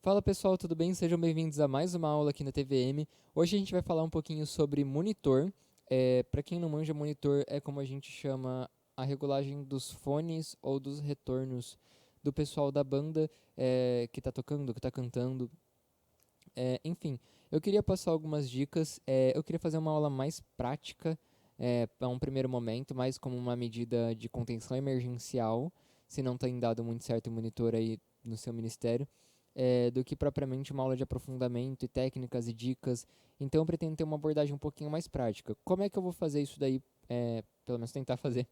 Fala pessoal, tudo bem? Sejam bem-vindos a mais uma aula aqui na TVM. Hoje a gente vai falar um pouquinho sobre monitor. Para quem não manja, monitor é como a gente chama a regulagem dos fones ou dos retornos do pessoal da banda que está tocando, que está cantando. Enfim, eu queria passar algumas dicas. Eu queria fazer uma aula mais prática para um primeiro momento, mais como uma medida de contenção emergencial, se não tem dado muito certo o monitor aí no seu ministério, do que propriamente uma aula de aprofundamento e técnicas e dicas. Então eu pretendo ter uma abordagem um pouquinho mais prática. Como é que eu vou fazer isso daí? Pelo menos tentar fazer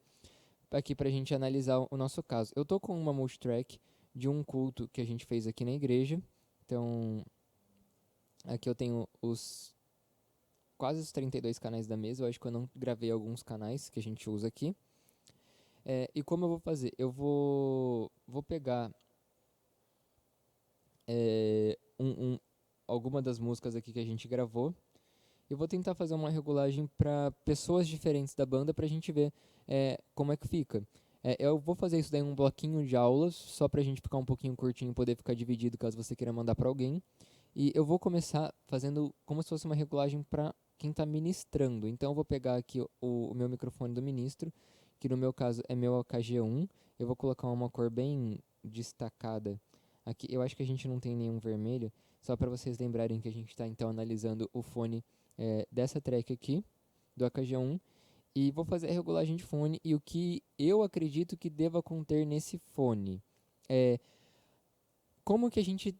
aqui para a gente analisar o nosso caso. Eu tô com uma multitrack de um culto que a gente fez aqui na igreja. Então, aqui eu tenho quase os 32 canais da mesa. Eu acho que eu não gravei alguns canais que a gente usa aqui. E como eu vou fazer? Eu vou pegar alguma das músicas aqui que a gente gravou. Eu vou tentar fazer uma regulagem para pessoas diferentes da banda para a gente ver como é que fica. Eu vou fazer isso daí em um bloquinho de aulas, só para a gente ficar um pouquinho curtinho e poder ficar dividido caso você queira mandar para alguém. E eu vou começar fazendo como se fosse uma regulagem para quem está ministrando. Então eu vou pegar aqui o meu microfone do ministro, que no meu caso é meu AKG1. Eu vou colocar uma cor bem destacada aqui. Eu acho que a gente não tem nenhum vermelho, só para vocês lembrarem que a gente está então analisando o fone dessa track aqui, do AKG1. E vou fazer a regulagem de fone e o que eu acredito que deva conter nesse fone. É, como que a gente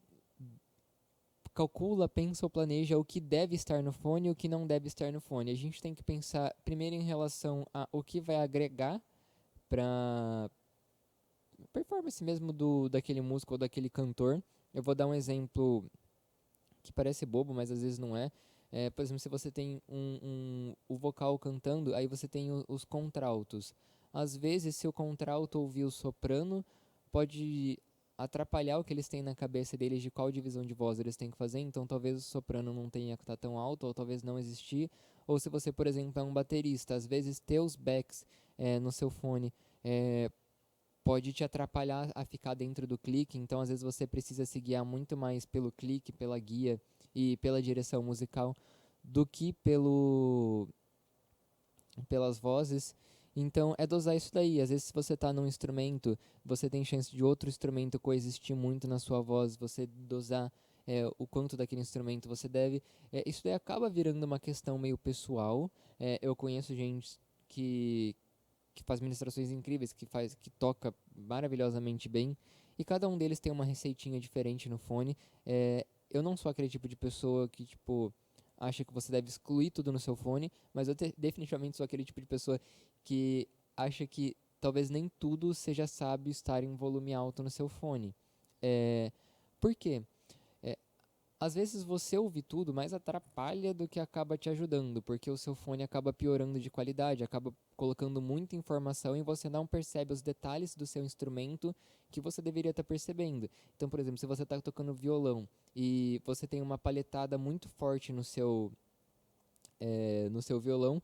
calcula, pensa ou planeja o que deve estar no fone e o que não deve estar no fone. A gente tem que pensar primeiro em relação a o que vai agregar para performance mesmo daquele músico ou daquele cantor. Eu vou dar um exemplo que parece bobo, mas às vezes não é. Por exemplo, se você tem o vocal cantando, aí você tem os contraltos. Às vezes, se o contralto ouvir o soprano, pode atrapalhar o que eles têm na cabeça deles de qual divisão de voz eles têm que fazer. Então, talvez o soprano não tenha que estar tão alto, ou talvez não existir. Ou se você, por exemplo, é um baterista, às vezes ter os backs no seu fone pode te atrapalhar a ficar dentro do clique, então às vezes você precisa se guiar muito mais pelo clique, pela guia e pela direção musical do que pelas vozes. Então é dosar isso daí. Às vezes se você está num instrumento, você tem chance de outro instrumento coexistir muito na sua voz, você dosar o quanto daquele instrumento você deve. Isso daí acaba virando uma questão meio pessoal. Eu conheço gente que faz ministrações incríveis, que toca maravilhosamente bem, e cada um deles tem uma receitinha diferente no fone. Eu não sou aquele tipo de pessoa que, tipo, acha que você deve excluir tudo no seu fone, mas eu definitivamente sou aquele tipo de pessoa que acha que talvez nem tudo seja sábio estar em volume alto no seu fone. É, por quê? É, Às vezes você ouvir tudo mais atrapalha do que acaba te ajudando, porque o seu fone acaba piorando de qualidade, acaba colocando muita informação e você não percebe os detalhes do seu instrumento que você deveria estar percebendo. Então, por exemplo, se você está tocando violão e você tem uma palhetada muito forte no seu violão,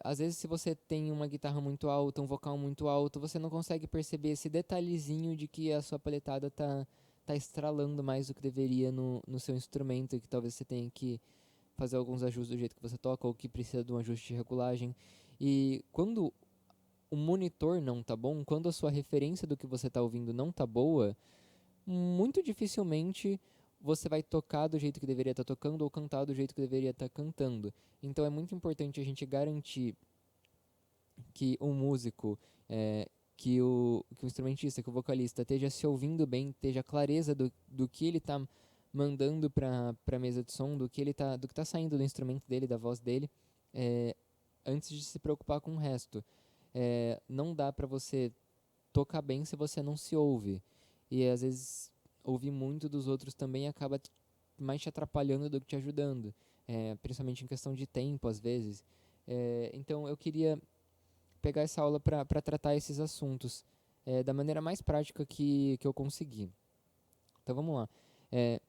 às vezes se você tem uma guitarra muito alta, um vocal muito alto, você não consegue perceber esse detalhezinho de que a sua palhetada tá estralando mais do que deveria no seu instrumento e que talvez você tenha que fazer alguns ajustes do jeito que você toca ou que precisa de um ajuste de regulagem. E quando o monitor não tá bom, quando a sua referência do que você tá ouvindo não tá boa, muito dificilmente você vai tocar do jeito que deveria estar tocando ou cantar do jeito que deveria estar cantando. Então é muito importante a gente garantir que o músico, que o instrumentista, que o vocalista esteja se ouvindo bem, esteja clareza do que ele está mandando para a mesa de som, do que tá saindo do instrumento dele, da voz dele, é, antes de se preocupar com o resto. Não dá para você tocar bem se você não se ouve. E às vezes ouvir muito dos outros também acaba mais te atrapalhando do que te ajudando, principalmente em questão de tempo, às vezes. Então eu queria pegar essa aula para tratar esses assuntos da maneira mais prática que eu consegui. Então vamos lá. É,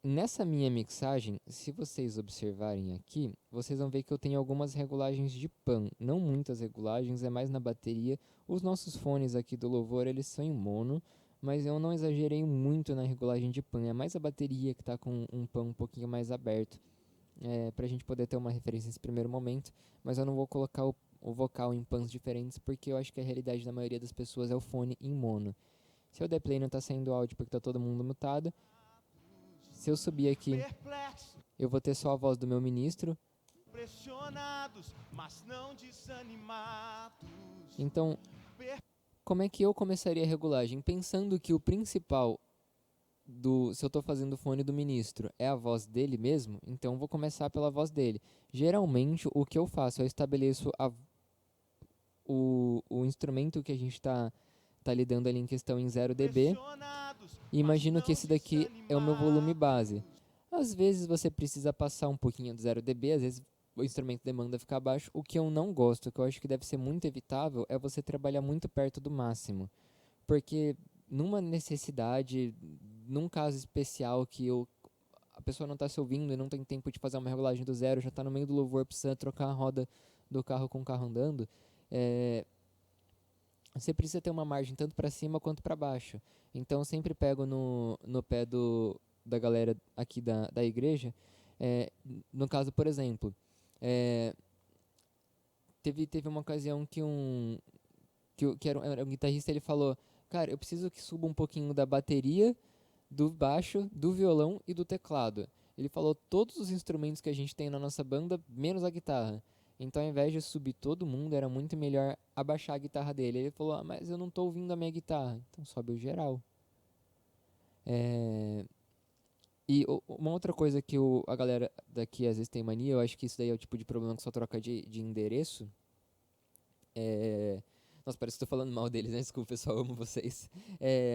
Nessa minha mixagem, se vocês observarem aqui, vocês vão ver que eu tenho algumas regulagens de pan. Não muitas regulagens, é mais na bateria. Os nossos fones aqui do Louvor, eles são em mono, mas eu não exagerei muito na regulagem de pan. É mais a bateria que está com um pan um pouquinho mais aberto, para a gente poder ter uma referência nesse primeiro momento. Mas eu não vou colocar o vocal em pans diferentes, porque eu acho que a realidade da maioria das pessoas é o fone em mono. Se eu der play não está saindo áudio porque está todo mundo mutado. Se eu subir aqui, eu vou ter só a voz do meu ministro. Pressionados, mas não desanimados. Então, como é que eu começaria a regulagem? Pensando que o principal se eu estou fazendo o fone do ministro é a voz dele mesmo, então vou começar pela voz dele. Geralmente, o que eu faço? Eu estabeleço o instrumento que a gente tá lidando ali em questão em 0 dB e imagino que esse daqui é o meu volume base. Às vezes você precisa passar um pouquinho do 0 dB, às vezes o instrumento demanda ficar baixo. O que eu não gosto, que eu acho que deve ser muito evitável, é você trabalhar muito perto do máximo. Porque numa necessidade, num caso especial que a pessoa não está se ouvindo e não tem tempo de fazer uma regulagem do zero, já está no meio do louvor, precisa trocar a roda do carro com o carro andando, você precisa ter uma margem tanto para cima quanto para baixo. Então eu sempre pego no pé da galera aqui da igreja. No caso, por exemplo, é, teve uma ocasião que era um guitarrista, ele falou: cara, eu preciso que suba um pouquinho da bateria, do baixo, do violão e do teclado. Ele falou todos os instrumentos que a gente tem na nossa banda, menos a guitarra. Então, ao invés de subir todo mundo, era muito melhor abaixar a guitarra dele. Ele falou: mas eu não estou ouvindo a minha guitarra. Então, sobe o geral. E uma outra coisa que a galera daqui às vezes tem mania, eu acho que isso daí é o tipo de problema que só troca de endereço. Nossa, parece que estou falando mal deles, né? Desculpa, pessoal, amo vocês.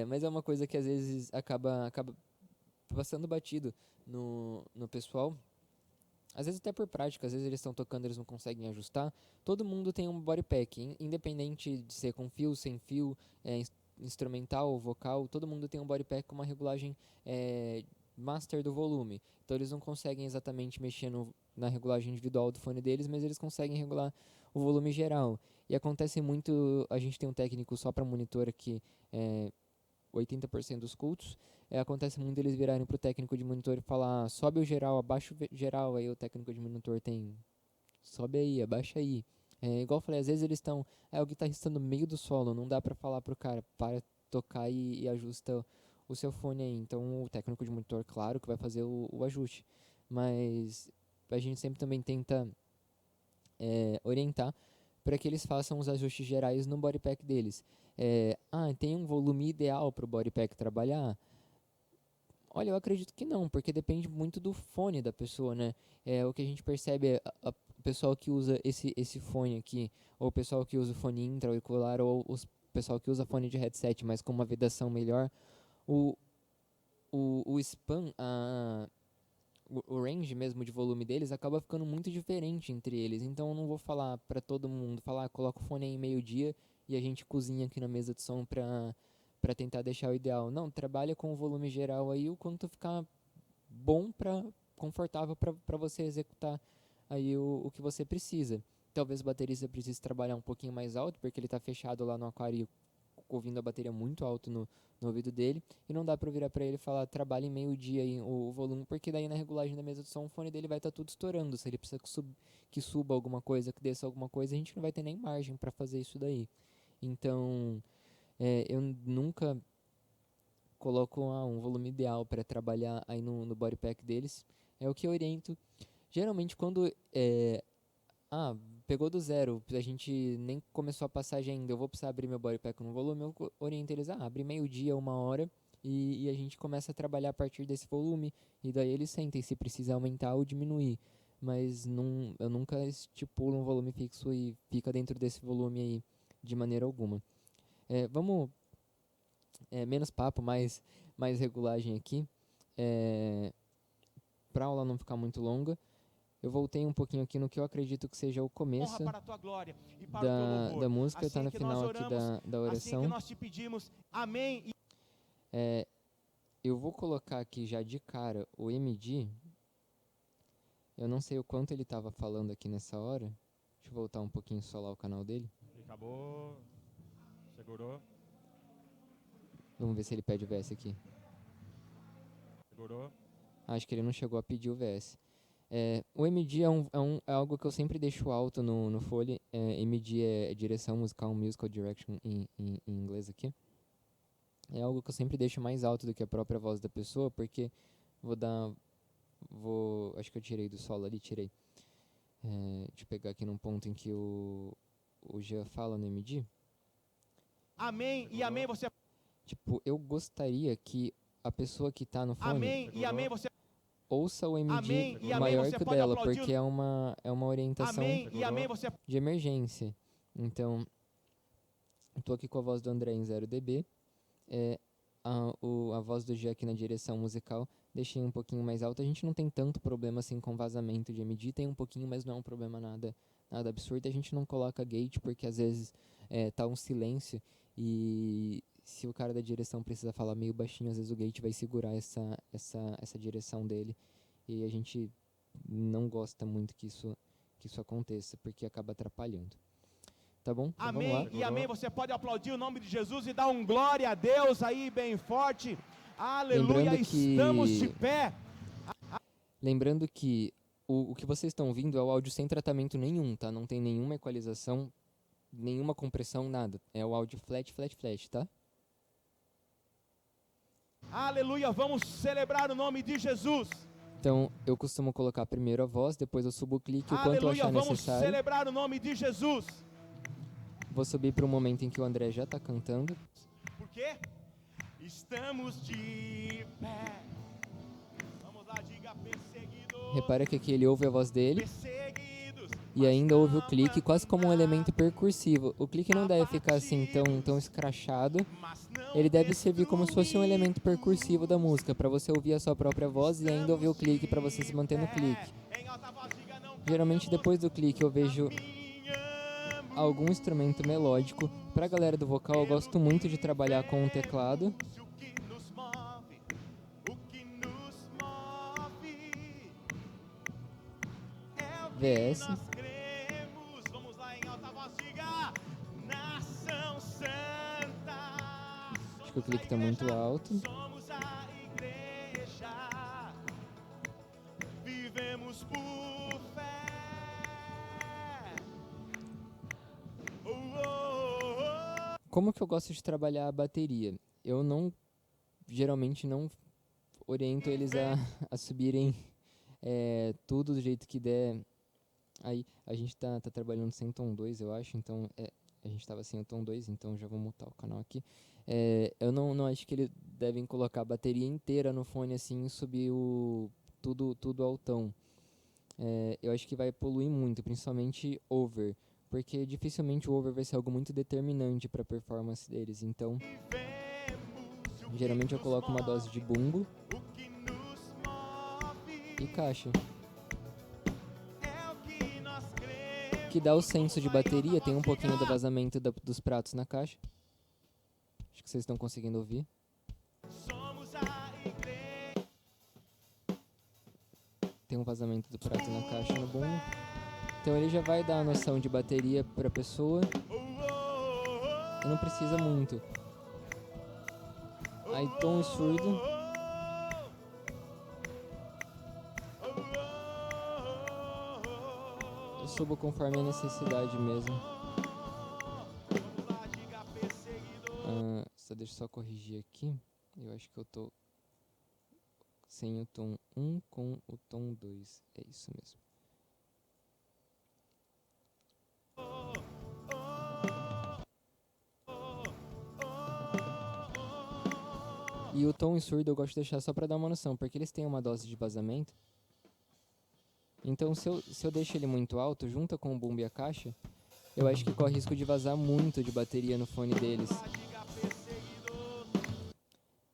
Mas é uma coisa que às vezes acaba passando batido no pessoal. Às vezes até por prática, às vezes eles estão tocando e eles não conseguem ajustar. Todo mundo tem um body pack, independente de ser com fio, sem fio, instrumental ou vocal, todo mundo tem um body pack com uma regulagem master do volume. Então eles não conseguem exatamente mexer na regulagem individual do fone deles, mas eles conseguem regular o volume geral. E acontece muito, a gente tem um técnico só para monitor aqui, 80% dos cultos, acontece muito eles virarem pro técnico de monitor e falar: sobe o geral, abaixa o geral. Aí o técnico de monitor tem: sobe aí, abaixa aí. Igual eu falei, às vezes eles estão, o guitarrista no meio do solo, não dá pra falar pro cara: para tocar e ajusta o seu fone aí. Então o técnico de monitor, claro que vai fazer o ajuste, mas a gente sempre também tenta orientar para que eles façam os ajustes gerais no body pack deles. Tem um volume ideal para o body pack trabalhar? Olha, eu acredito que não, porque depende muito do fone da pessoa, né? O que a gente percebe é o pessoal que usa esse fone aqui, ou o pessoal que usa o fone intra-auricular, ou o pessoal que usa fone de headset, mas com uma vedação melhor, o, o span, o range mesmo de volume deles acaba ficando muito diferente entre eles. Então eu não vou falar para todo mundo, coloca o fone aí meio-dia e a gente cozinha aqui na mesa de som para tentar deixar o ideal. Não, trabalha com o volume geral aí, o quanto ficar bom, confortável para você executar aí o que você precisa. Talvez o baterista precise trabalhar um pouquinho mais alto, porque ele está fechado lá no aquário, ouvindo a bateria muito alto no ouvido dele, e não dá pra virar pra ele e falar: trabalhe em meio-dia aí o volume, porque daí na regulagem da mesa de som o fone dele vai estar tudo estourando. Se ele precisa que suba alguma coisa, que desça alguma coisa, a gente não vai ter nem margem pra fazer isso daí. Então, eu nunca coloco um volume ideal para trabalhar aí no body pack deles. É o que eu oriento. Geralmente quando pegou do zero, a gente nem começou a passagem ainda, eu vou precisar abrir meu body pack no volume, eu oriento eles: abre meio-dia, 1 hora, e a gente começa a trabalhar a partir desse volume, e daí eles sentem se precisa aumentar ou diminuir. Mas eu nunca estipulo um volume fixo e fica dentro desse volume aí, de maneira alguma. Vamos, menos papo, mais regulagem aqui, para a aula não ficar muito longa. Eu voltei um pouquinho aqui no que eu acredito que seja o começo para a tua glória e para o teu louvor. da música, está Assim no que nós final aqui oramos, da assim que oração. nós te pedimos, amém. Eu vou colocar aqui já de cara o MD. Eu não sei o quanto ele estava falando aqui nessa hora. Deixa eu voltar um pouquinho só lá o canal dele. Acabou, segurou. Vamos ver se ele pede o VS aqui. Segurou. Acho que ele não chegou a pedir o VS. O MD é algo que eu sempre deixo alto no Foley. MD é direção musical, musical direction em inglês aqui. É algo que eu sempre deixo mais alto do que a própria voz da pessoa, porque acho que eu tirei do solo ali, tirei. Deixa eu pegar aqui num ponto em que o Jean fala no MD. Amém e amém você. Tipo, eu gostaria que a pessoa que tá no fone Amém e amém você. ouça o MD Amém e amém, maior você que o pode dela, aplaudir. porque é uma orientação Amém e amém você. de emergência. Então, eu tô aqui com a voz do André em 0 dB. A voz do G aqui na direção musical deixei um pouquinho mais alta. A gente não tem tanto problema assim com vazamento de MD, tem um pouquinho, mas não é um problema nada absurdo. A gente não coloca gate porque às vezes tá um silêncio e se o cara da direção precisa falar meio baixinho, às vezes o gate vai segurar essa direção dele e a gente não gosta muito que isso aconteça porque acaba atrapalhando. Tá bom? Então Amém vamos lá. e amém. Você pode aplaudir o nome de Jesus e dar um glória a Deus aí bem forte. Aleluia. Lembrando que- Estamos de pé. Lembrando que o que vocês estão ouvindo é o áudio sem tratamento nenhum, tá? Não tem nenhuma equalização, nenhuma compressão, nada. É o áudio flat, tá? Aleluia. Vamos celebrar o nome de Jesus. Então, eu costumo colocar primeiro a voz, depois eu subo o clique, o quanto eu Aleluia. achar Vamos necessário. celebrar o nome de Jesus. Vou subir para o momento em que o André já tá cantando. Por quê? Estamos de pé. Vamos lá, diga perseguidos. Repara que aqui ele ouve a voz dele Perseguidos. e ainda ouve o clique, quase como um elemento percursivo. O clique não deve ficar assim tão escrachado. Mas não Ele deve servir como se fosse um elemento percursivo da música, para você ouvir a sua própria voz e ainda ouvir o clique para você se manter no clique. em alta voz, diga não. Geralmente depois do clique eu vejo algum instrumento melódico. Pra galera do vocal, eu gosto muito de trabalhar com um teclado. O que nos move, o que nos move é o que VS. nós cremos. Vamos lá em alta voz, diga nação santa. Acho que o clique tá muito alto. Somos a igreja, vivemos por fé. Oh, oh, oh. Como que eu gosto de trabalhar a bateria? Eu geralmente não oriento eles a subirem tudo do jeito que der. Aí a gente tá trabalhando sem tom 2, eu acho, então a gente tava sem o tom 2, então já vou mutar o canal aqui. Eu não acho que eles devem colocar a bateria inteira no fone assim e subir tudo altão. Eu acho que vai poluir muito, principalmente over, porque dificilmente o over vai ser algo muito determinante para a performance deles. Então, geralmente eu coloco uma dose de bumbo e caixa, que dá o senso de bateria. Tem um pouquinho do vazamento dos pratos na caixa. Acho que vocês estão conseguindo ouvir. Tem um vazamento do prato na caixa no bumbo. Então ele já vai dar a noção de bateria para a pessoa. E não precisa muito. Aí tom e surdo. Eu subo conforme a necessidade mesmo. Deixa eu só corrigir aqui. Eu acho que eu tô sem o tom 1 com o tom 2. É isso mesmo. E o tom e surdo eu gosto de deixar só pra dar uma noção, porque eles têm uma dose de vazamento. Então se eu deixo ele muito alto, junto com o bumbo e a caixa, eu acho que corre risco de vazar muito de bateria no fone deles.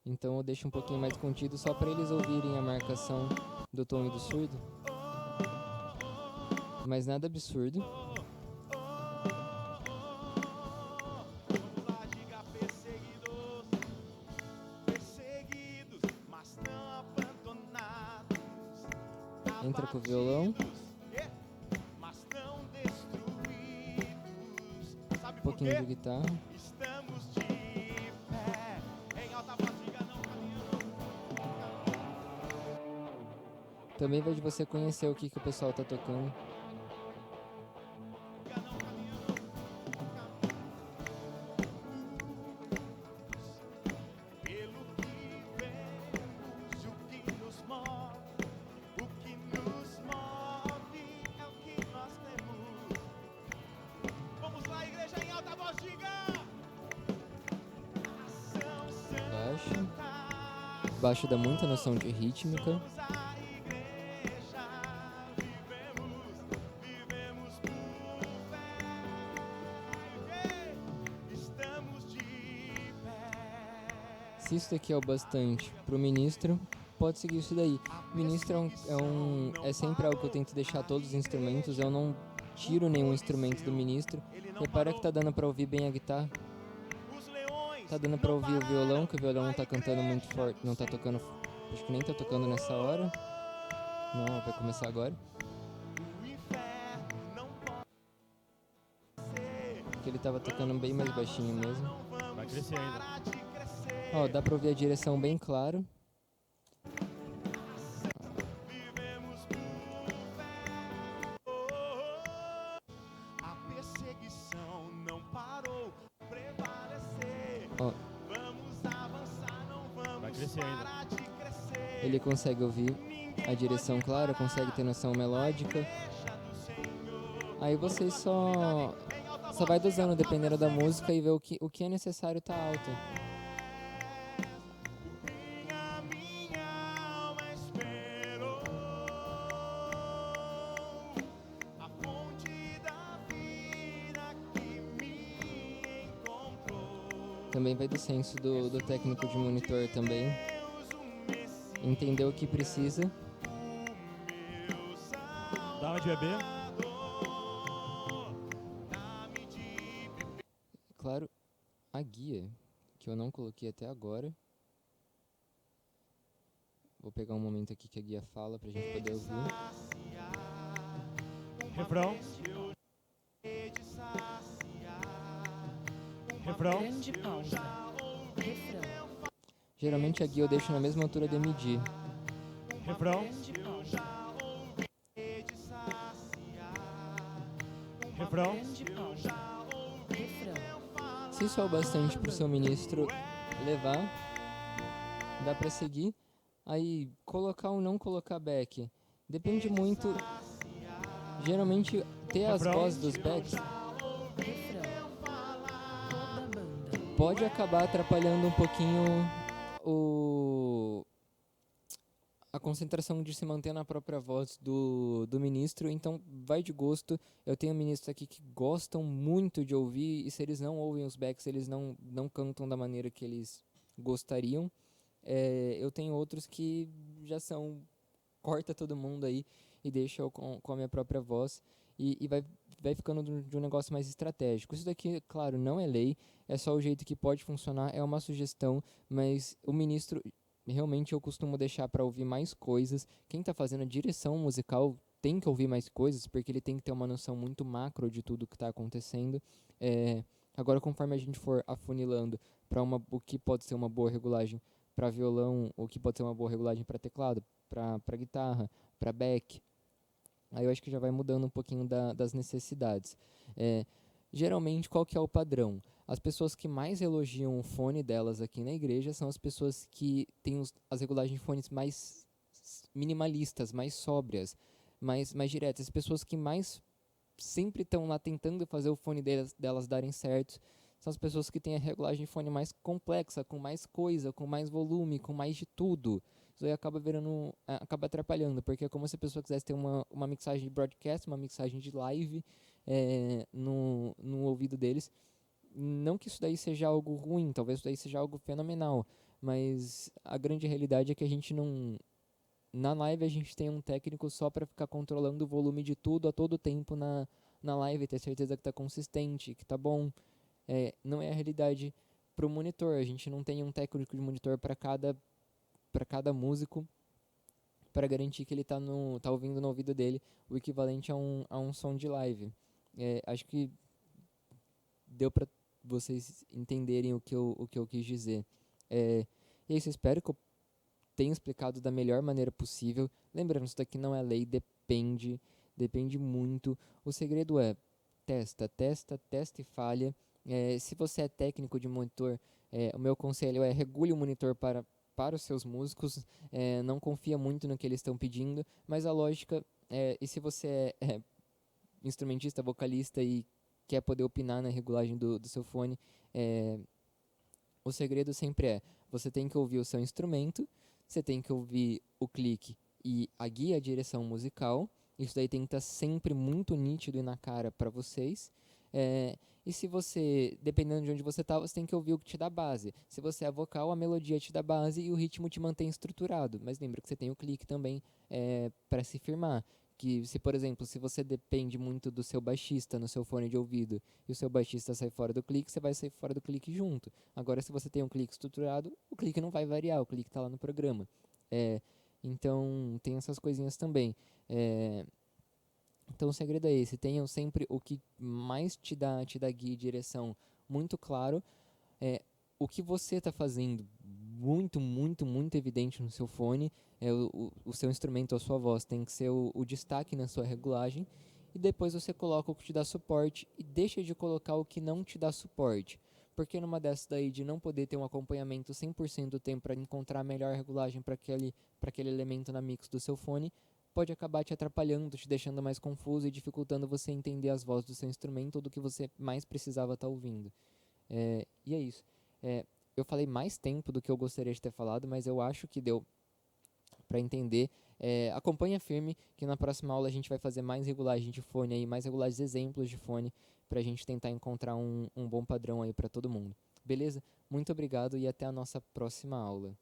Então eu deixo um pouquinho mais contido só para eles ouvirem a marcação do tom e do surdo. Mas nada absurdo. Entra com o violão. Um pouquinho de guitarra. Estamos de pé em Também vai de você conhecer o que o pessoal tá tocando. Pelo que vemos, o que nos move, o que nos move é o que nós temos. Vamos lá, igreja, em alta voz, diga! Nação Baixo. Santa, Baixo dá muita noção de rítmica. somos a igreja, vivemos por fé, estamos de pé. Se isso daqui é o bastante pro ministro, pode seguir isso daí. Ministro é sempre algo que eu tento deixar todos os instrumentos, eu não tiro nenhum instrumento do ministro. Repara que tá dando pra ouvir bem a guitarra, Os leões tá dando pra ouvir o violão, que o violão não tá cantando muito forte, não tá tocando, acho que nem tá tocando nessa hora. Não, vai começar agora. o inferno não pode ser. Que ele tava tocando bem mais baixinho mesmo. Vai crescer ainda. Parar de crescer. Ó, dá pra ouvir a direção bem claro. Vivemos por fé. A perseguição não parou prevalecer. Ó, Vamos avançar, não vamos Vai crescer ainda. parar de crescer. ele consegue ouvir a direção clara, consegue ter noção melódica. Aí você só vai dosando dependendo da música e ver o que é necessário tá alto. Minha alma esperou a fonte da vida que me encontrou. Também vai do senso do técnico de monitor também. Entender o que precisa. Dá uma de bebê. Claro, a guia, que eu não coloquei até agora. Vou pegar um momento aqui que a guia fala pra gente poder ouvir. Refrão. Refrão. Grande pausa. Refrão. Geralmente a guia eu deixo na mesma altura de medir. Refrão. Grande pausa. Refrão. Grande pausa. Refrão. Se isso é o bastante pro seu ministro levar, dá pra seguir. Aí, colocar ou não colocar back, depende muito. Geralmente, ter as Refrão. vozes dos backs Refrão. Toda banda. pode acabar atrapalhando um pouquinho a concentração de se manter na própria voz do ministro. Então, vai de gosto. Eu tenho ministros aqui que gostam muito de ouvir, e se eles não ouvem os backs, eles não cantam da maneira que eles gostariam. Eu tenho outros que já são corta todo mundo aí e deixa eu com a minha própria voz, e vai ficando de um negócio mais estratégico. Isso daqui, claro, não é lei, é só o jeito que pode funcionar, é uma sugestão, mas o ministro, realmente eu costumo deixar para ouvir mais coisas. Quem está fazendo a direção musical tem que ouvir mais coisas, porque ele tem que ter uma noção muito macro de tudo que está acontecendo. Agora, conforme a gente for afunilando para o que pode ser uma boa regulagem para violão, o que pode ser uma boa regulagem para teclado, para guitarra, para back, aí eu acho que já vai mudando um pouquinho das necessidades. Geralmente, qual que é o padrão? As pessoas que mais elogiam o fone delas aqui na igreja são as pessoas que têm as regulagens de fones mais minimalistas, mais sóbrias, mais diretas. As pessoas que mais sempre estão lá tentando fazer o fone delas darem certo são as pessoas que têm a regulagem de fone mais complexa, com mais coisa, com mais volume, com mais de tudo. Isso aí acaba atrapalhando, porque é como se a pessoa quisesse ter uma mixagem de broadcast, uma mixagem de live no ouvido deles. Não que isso daí seja algo ruim, talvez isso daí seja algo fenomenal, mas a grande realidade é que a gente não... Na live a gente tem um técnico só para ficar controlando o volume de tudo a todo tempo na live, ter certeza que está consistente, que está bom. Não é a realidade para o monitor. A gente não tem um técnico de monitor para cada músico, para garantir que ele tá ouvindo no ouvido dele o equivalente a um som de live. Acho que deu para vocês entenderem o que eu quis dizer. E é isso, espero que eu tenho explicado da melhor maneira possível. Lembrando, isso daqui não é lei, depende muito. O segredo é testa e falha. Se você é técnico de monitor, o meu conselho é regule o monitor para os seus músicos, não confia muito no que eles estão pedindo, mas a lógica, e se você é instrumentista, vocalista e quer poder opinar na regulagem do seu fone, o segredo sempre você tem que ouvir o seu instrumento, você tem que ouvir o clique e a guia, a direção musical. Isso daí tem que estar sempre muito nítido e na cara para vocês. E se você, dependendo de onde você está, você tem que ouvir o que te dá base. Se você é vocal, a melodia te dá base e o ritmo te mantém estruturado. Mas lembra que você tem o clique também para se firmar. Que se, por exemplo, se você depende muito do seu baixista no seu fone de ouvido e o seu baixista sai fora do clique, você vai sair fora do clique junto. Agora, se você tem um clique estruturado, o clique não vai variar, o clique está lá no programa. Então, tem essas coisinhas também. Então, o segredo é esse. Tenham sempre o que mais te dá guia e direção muito claro. O que você está fazendo muito, muito, muito evidente no seu fone. O seu instrumento, a sua voz tem que ser o destaque na sua regulagem. E depois você coloca o que te dá suporte e deixa de colocar o que não te dá suporte. Porque numa dessas daí de não poder ter um acompanhamento 100% do tempo para encontrar a melhor regulagem para aquele elemento na mix do seu fone, pode acabar te atrapalhando, te deixando mais confuso e dificultando você entender as vozes do seu instrumento ou do que você mais precisava estar ouvindo. E é isso. Eu falei mais tempo do que eu gostaria de ter falado, mas eu acho que deu para entender. Acompanha firme que na próxima aula a gente vai fazer mais regulagem de fone aí, mais regulagens exemplos de fone para a gente tentar encontrar um bom padrão aí para todo mundo. Beleza? Muito obrigado e até a nossa próxima aula.